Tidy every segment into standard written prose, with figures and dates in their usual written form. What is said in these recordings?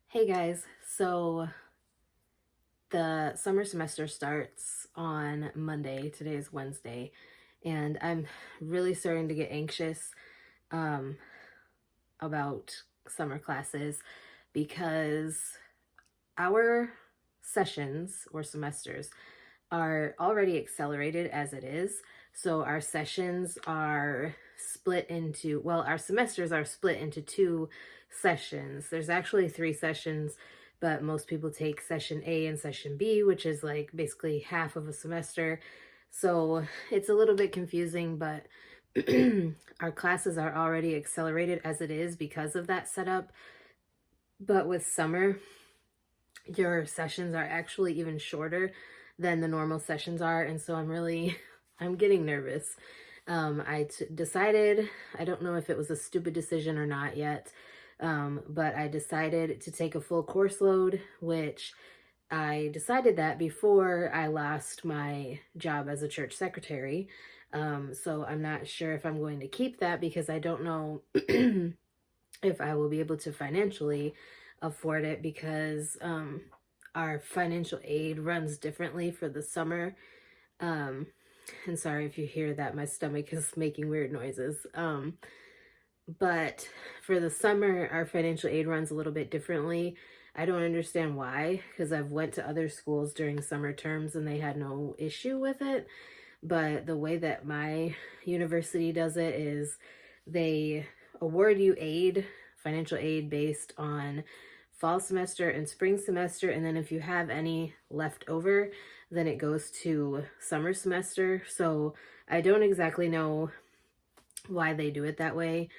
Hey guys, so the summer semester starts on Monday. Today is Wednesday, and I'm really starting to get anxious um, about summer classes because our sessions or semesters are already accelerated as it is. So our sessions are split into, well, our semesters are split into two sessions. There's actually three sessions, but most people take session A and session B, which is like basically half of a semester. So it's a little bit confusing, but our classes are already accelerated as it is because of that setup. But with summer, your sessions are actually even shorter than the normal sessions are. And so I'm getting nervous. Decided, I don't know if it was a stupid decision or not yet, but I decided to take a full course load, which I decided that before I lost my job as a church secretary. So I'm not sure if I'm going to keep that because I don't know if I will be able to financially afford it because our financial aid runs differently for the summer. Um, and sorry if you hear that, my stomach is making weird noises. But for the summer, our financial aid runs a little bit differently. I don't understand why, because I've went to other schools during summer terms and they had no issue with it. But the way that my university does it is they award you financial aid based on fall semester and spring semester. And then if you have any left over, then it goes to summer semester. So I don't exactly know why they do it that way,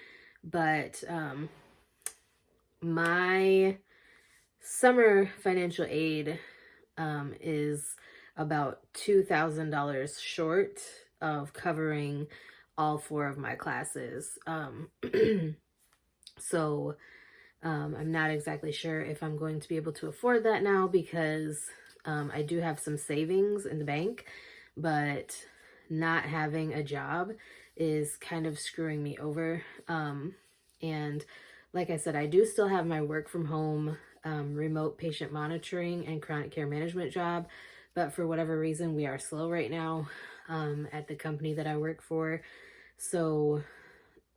but my summer financial aid is about $2,000 short of covering all four of my classes. So I'm not exactly sure if I'm going to be able to afford that now because I do have some savings in the bank, but not having a job is kind of screwing me over. And like I said, I do still have my work from home, remote patient monitoring and chronic care management job, but for whatever reason, we are slow right now at the company that I work for. So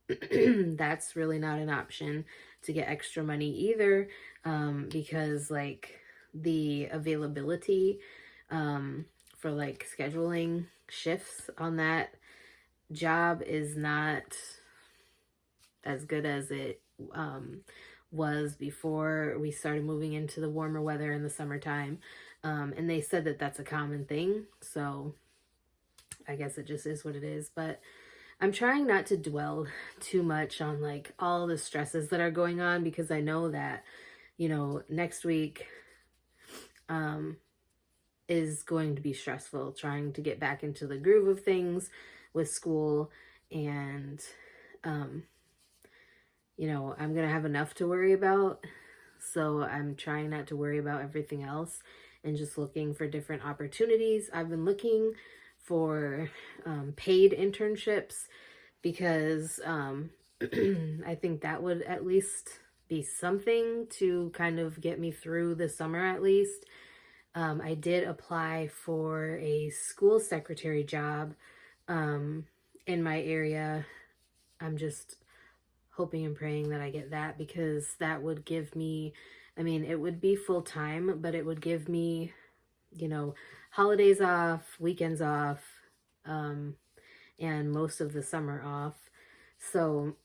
that's really not an option to get extra money either, because like the availability for like scheduling shifts on that job is not as good as it was before we started moving into the warmer weather in the summertime. And they said that that's a common thing. So I guess it just is what it is. But I'm trying not to dwell too much on like all the stresses that are going on because I know that, next week is going to be stressful trying to get back into the groove of things with school. And I'm going to have enough to worry about. So I'm trying not to worry about everything else and just looking for different opportunities. I've been looking for paid internships because I think that would at least be something to kind of get me through the summer at least. I did apply for a school secretary job in my area. I'm just hoping and praying that I get that because that would give me, it would be full time, but it would give me, holidays off, weekends off, and most of the summer off. So,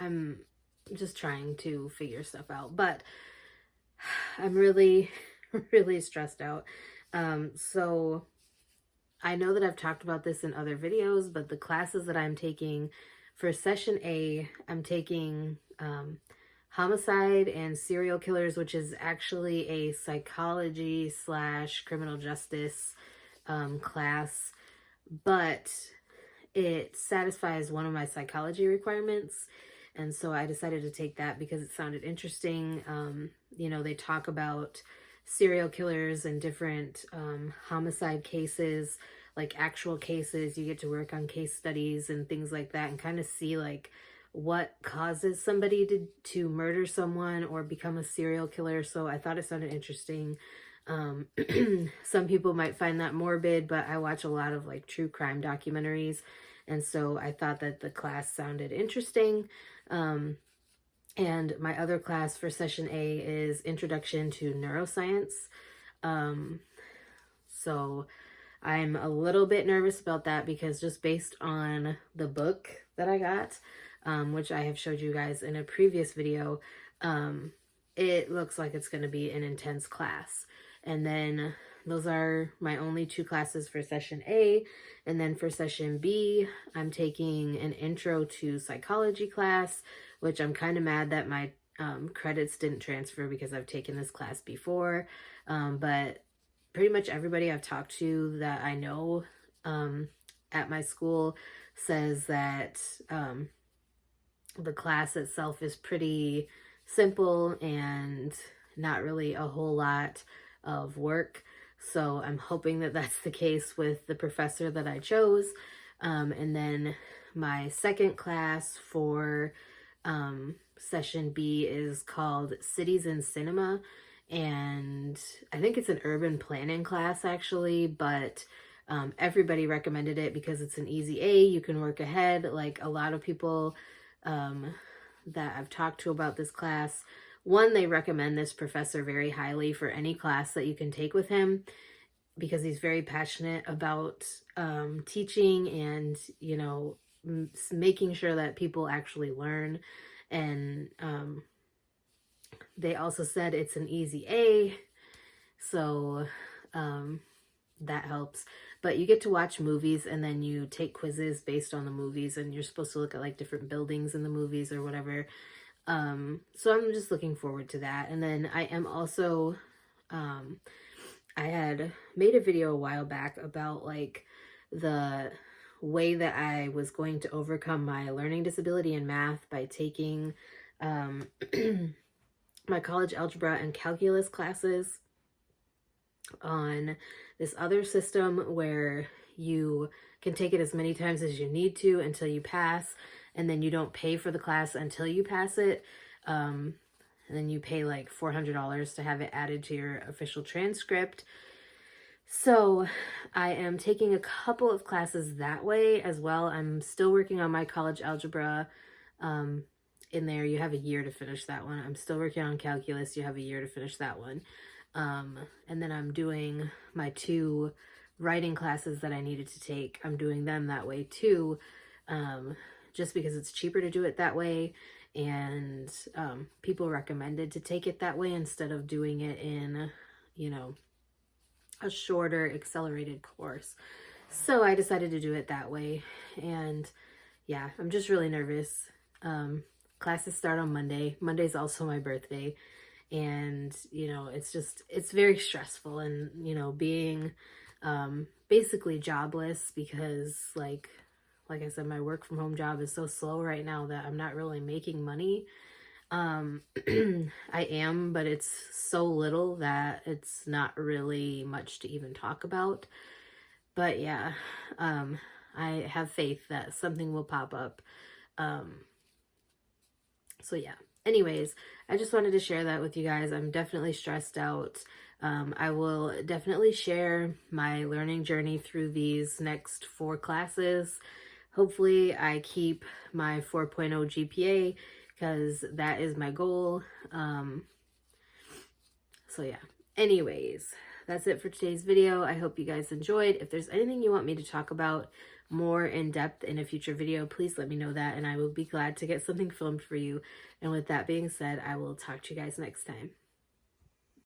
I'm just trying to figure stuff out, but I'm really, really stressed out. So I know that I've talked about this in other videos, but the classes that I'm taking for session A, I'm taking homicide and serial killers, which is actually a psychology slash criminal justice class, but it satisfies one of my psychology requirements. And so I decided to take that because it sounded interesting. They talk about serial killers and different homicide cases, like actual cases. You get to work on case studies and things like that and kind of see like what causes somebody to murder someone or become a serial killer. So I thought it sounded interesting. Some people might find that morbid, but I watch a lot of like true crime documentaries. And so I thought that the class sounded interesting. And my other class for session A is Introduction to Neuroscience. So I'm a little bit nervous about that because just based on the book that I got, which I have showed you guys in a previous video, it looks like it's going to be an intense class. And then those are my only 2 classes for session A. And then for session B, I'm taking an intro to psychology class, which I'm kind of mad that my credits didn't transfer because I've taken this class before. But pretty much everybody I've talked to that I know at my school says that the class itself is pretty simple and not really a whole lot of work. So I'm hoping that that's the case with the professor that I chose. And then my second class for session B is called Cities and Cinema. And I think it's an urban planning class actually, but everybody recommended it because it's an easy A. You can work ahead. Like a lot of people that I've talked to about this class, one, they recommend this professor very highly for any class that you can take with him because he's very passionate about teaching and, you know, making sure that people actually learn. And they also said it's an easy A, so that helps. But you get to watch movies and then you take quizzes based on the movies, and you're supposed to look at like different buildings in the movies or whatever. So I'm just looking forward to that. And then I am also, I had made a video a while back about like the way that I was going to overcome my learning disability in math by taking my college algebra and calculus classes on this other system where you can take it as many times as you need to until you pass, and then you don't pay for the class until you pass it. And then you pay like $400 to have it added to your official transcript. So I am taking a couple of classes that way as well. I'm still working on my college algebra. In there, you have a year to finish that one. I'm still working on calculus. You have a year to finish that one. And then I'm doing my 2 writing classes that I needed to take. I'm doing them that way too, just because it's cheaper to do it that way. And people recommended to take it that way instead of doing it in, you know, a shorter accelerated course. So I decided to do it that way. And yeah, I'm just really nervous. Classes start on Monday. Monday's also my birthday. And, you know, it's very stressful. And, you know, being basically jobless because like I said, my work from home job is so slow right now that I'm not really making money. I am, but it's so little that it's not really much to even talk about. But yeah, I have faith that something will pop up. So yeah, anyways, I just wanted to share that with you guys. I'm definitely stressed out. I will definitely share my learning journey through these next 4 classes. Hopefully I keep my 4.0 GPA because that is my goal. So yeah, anyways, that's it for today's video. I hope you guys enjoyed. If there's anything you want me to talk about more in depth in a future video, please let me know that and I will be glad to get something filmed for you. And with that being said, I will talk to you guys next time.